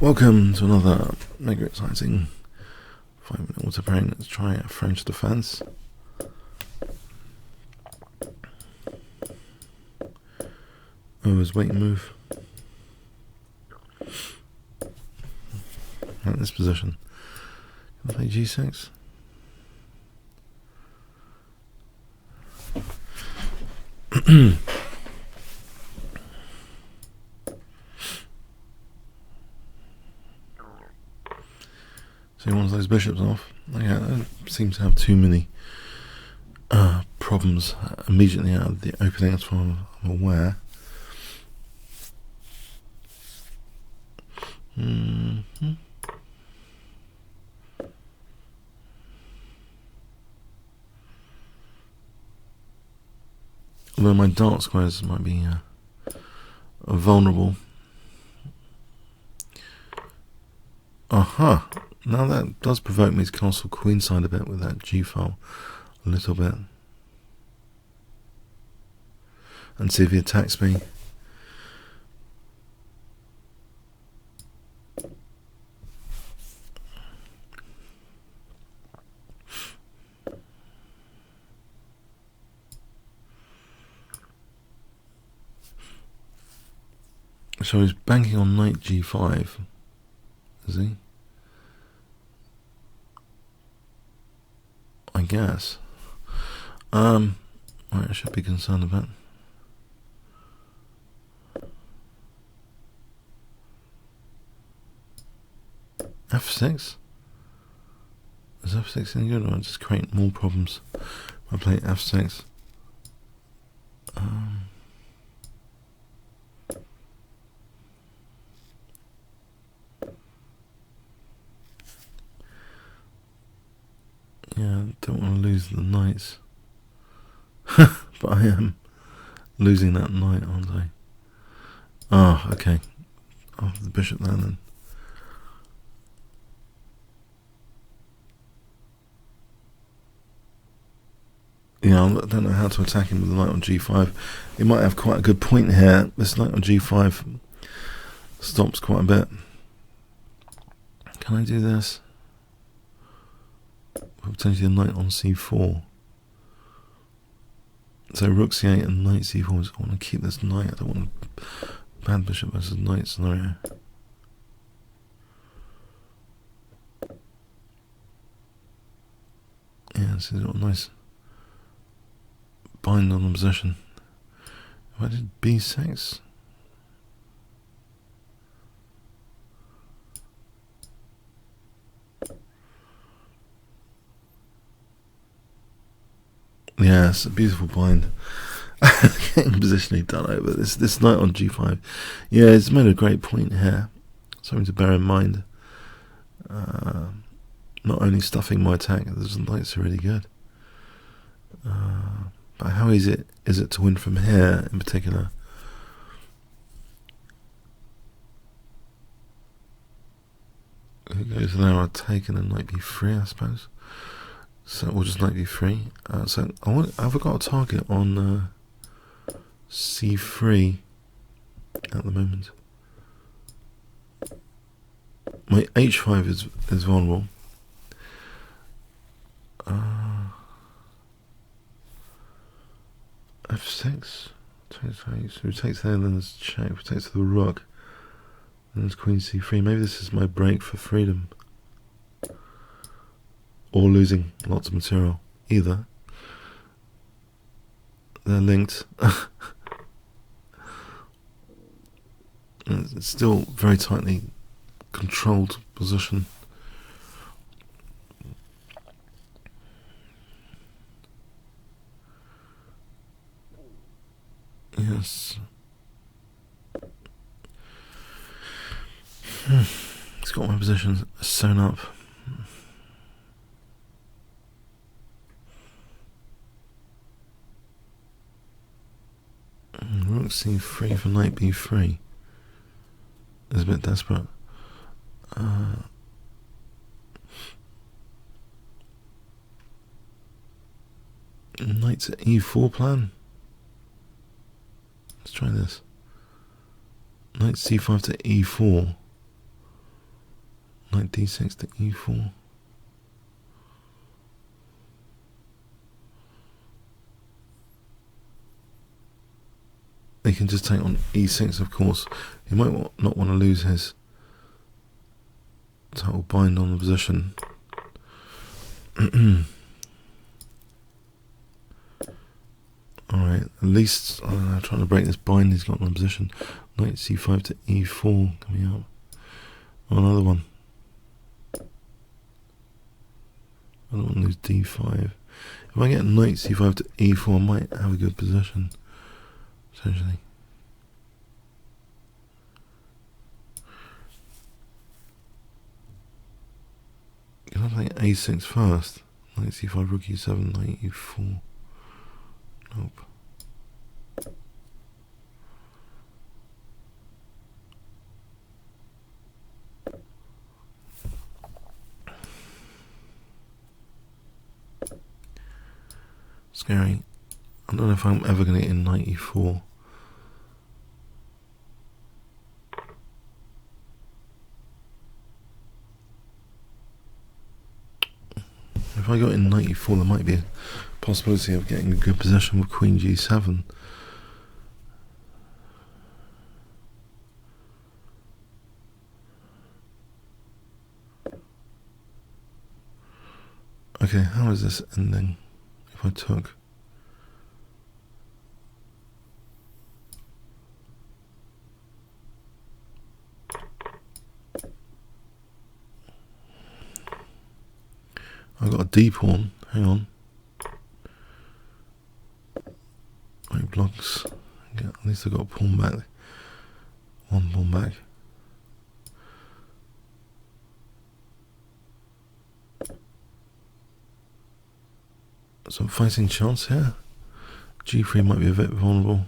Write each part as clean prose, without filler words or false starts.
Welcome to another mega exciting 5-minute auto pairing. Let's try a French defense. Oh, his wait and move. At this position. Can I play G6? So he wants those bishops off. Yeah, that seems to have too many problems immediately out of the opening, as far as I'm aware. Although my dark squares might be vulnerable. Aha! Now that does provoke me to castle queenside a bit with that G file, a little bit, and see if he attacks me. So he's banking on knight G5, is he? I guess. Right, I should be concerned about. F6? Is F6 any good, or just create more problems by playing F6? Yeah, I don't want to lose the knights. But I am losing that knight, aren't I? Ah, okay. Oh, the bishop there then. Yeah, I don't know how to attack him with the knight on G5. He might have quite a good point here. This knight on G5 stops quite a bit. Can I do this? Potentially a knight on C4. So rook C8 and knight C4. I want to keep this knight. I don't want a bad bishop versus knight scenario. Yeah, so he's got a nice bind on the position. If I did B6. Yeah, it's a beautiful bind. Getting positionally done over this knight on G5. Yeah, it's made a great point here. Something to bear in mind. Not only stuffing my attack, those knights are really good. But how easy is it to win from here in particular? Who goes there? I'll take and then knight B3, I suppose. So we'll just knight B3. So I've got a target on C3 at the moment. My H5 is vulnerable. F6 takes H, so he takes there, and then there's check, takes the rook, and there's Queen C3. Maybe this is my break for freedom. Or losing lots of material. Either. They're linked. It's still very tightly controlled position. Yes. It's got my position sewn up. Rook C3 for knight B3 is a bit desperate. Knight to E4 plan. Let's try this. Knight C5 to E4. Knight d6 to e4. He can just take on e6, of course. He might not want to lose his total bind on the position. Alright, at least trying to break this bind he's got on the position. Knight c5 to e4 coming up. Oh, another one. I don't want to lose d5. If I get knight c5 to e4, I might have a good position. Essentially. Can I play a6 first? Knight c5, rook e7, knight e4. Nope. Scary. I don't know if I'm ever going to get in knight e4. If I got in knight e4, there might be a possibility of getting a good position with queen g7. Okay, how is this ending? If I took... I've got a d pawn, hang on. Right, blocks. Yeah, at least I've got a pawn back. One pawn back. Some fighting chance here. g3 might be a bit vulnerable.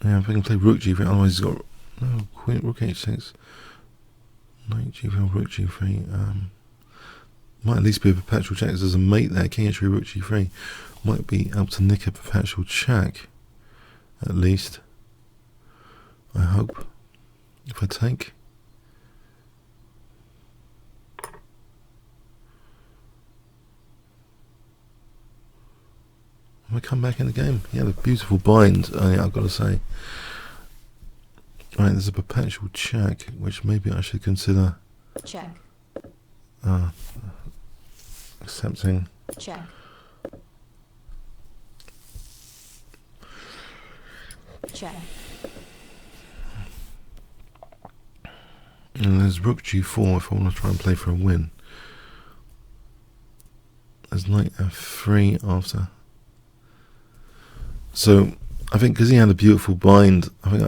Yeah, if I can play rook g3, otherwise he's got no queen, rook h6, knight g3, rook g3. Might at least be a perpetual check. There's a mate there. King h3, rook g3 might be able to nick a perpetual check, at least. I hope. If I take. I come back in the game. He had a beautiful bind, I've got to say. Right, there's a perpetual check, which maybe I should consider. Check. Accepting. Check. Check. And there's rook g4 if I want to try and play for a win. There's knight f3 after. So, I think because he had a beautiful bind, I think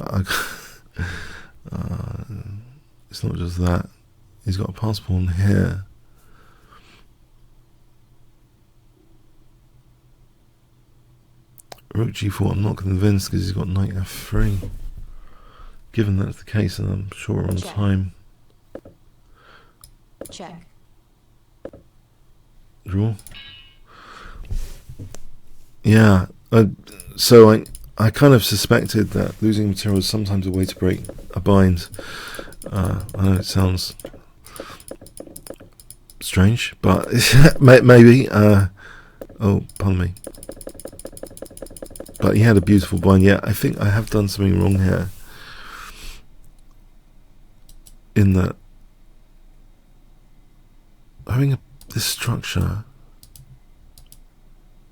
it's not just that. He's got a pass pawn here. Rook g4, I'm not convinced because he's got knight f3. Given that's the case, and I'm sure we're on time. Check. Draw. Yeah. So I kind of suspected that losing material is sometimes a way to break a bind. I know it sounds strange, but maybe. Oh, pardon me. But he had a beautiful bind. Yeah, I think I have done something wrong here. In that having this structure,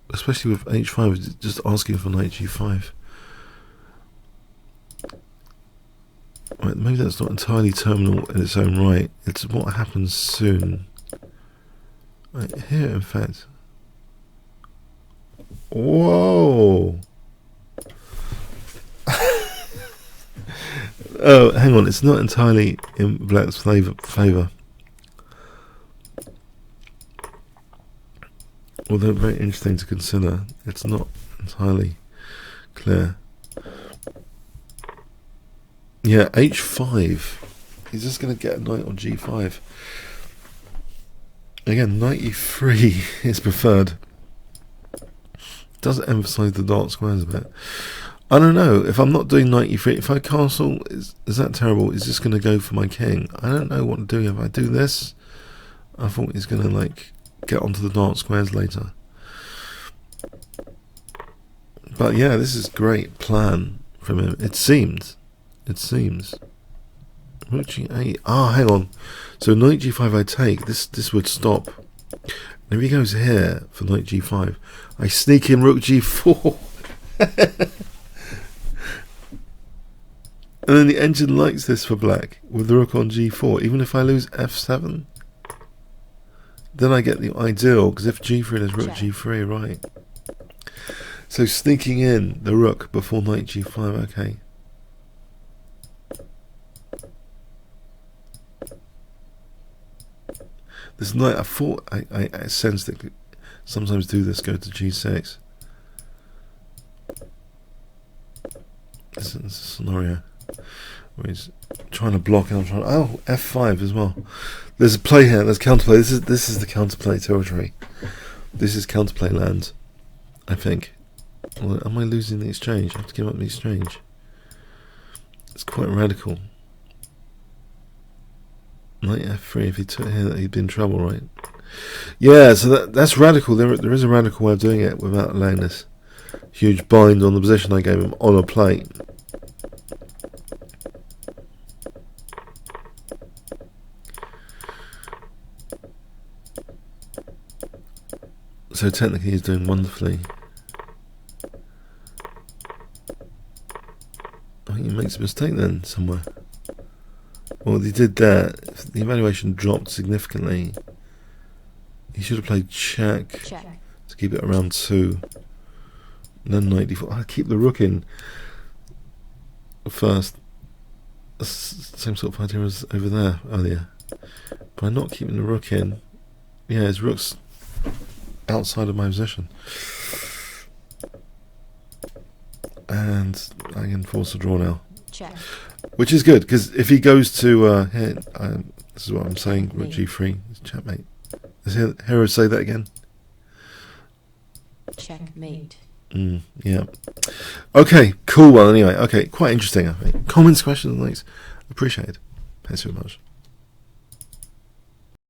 especially with h5, just asking for knight g5. Right, maybe that's not entirely terminal in its own right. It's what happens soon. Right, here, in fact. Whoa! Oh, hang on. It's not entirely in Black's favour. Although very interesting to consider, it's not entirely clear. Yeah, h5. He's just going to get a knight on g5. Again, knight e3 is preferred. does emphasize the dark squares a bit. I don't know. If I'm not doing knight e3, if I castle, is that terrible? Is this going to go for my king? I don't know what to do. If I do this, I thought he's going to like get onto the dark squares later. But yeah, this is great plan from him. It seems. Rook g8. Ah, hang on. So knight g5 I take. This would stop. And if he goes here for knight g5, I sneak in rook g4. And then the engine likes this for black with the rook on g4. Even if I lose f7, then I get the ideal, because if g3 there's rook g3, right? So sneaking in the rook before knight g5, okay. This knight, I thought, I sensed that could sometimes do this, go to g6. This is a scenario where he's trying to block, and I'm trying. Oh, f5 as well. There's a play here. There's counterplay. This is the counterplay territory. This is counterplay land, I think. Well, am I losing the exchange? I have to give up the exchange. It's quite radical. Knight f3. If he took here, he'd be in trouble, right? Yeah. So that's radical. There is a radical way of doing it without allowing this huge bind on the position I gave him on a plate. So technically he's doing wonderfully. I think he makes a mistake then somewhere. Well, he did that. If the evaluation dropped significantly, he should have played check to keep it around 2. And then knight d4. I'll keep the rook in first. Same sort of idea as over there earlier. By not keeping the rook in, yeah, his rook's outside of my position. And I can force a draw now. Check. Which is good, because if he goes to here, this is what I'm saying, rook g3, checkmate. Does hero say that again? Checkmate. Yeah. Okay, cool. Well, anyway, okay, quite interesting, I think. Comments, questions, likes, appreciated. Thanks so much.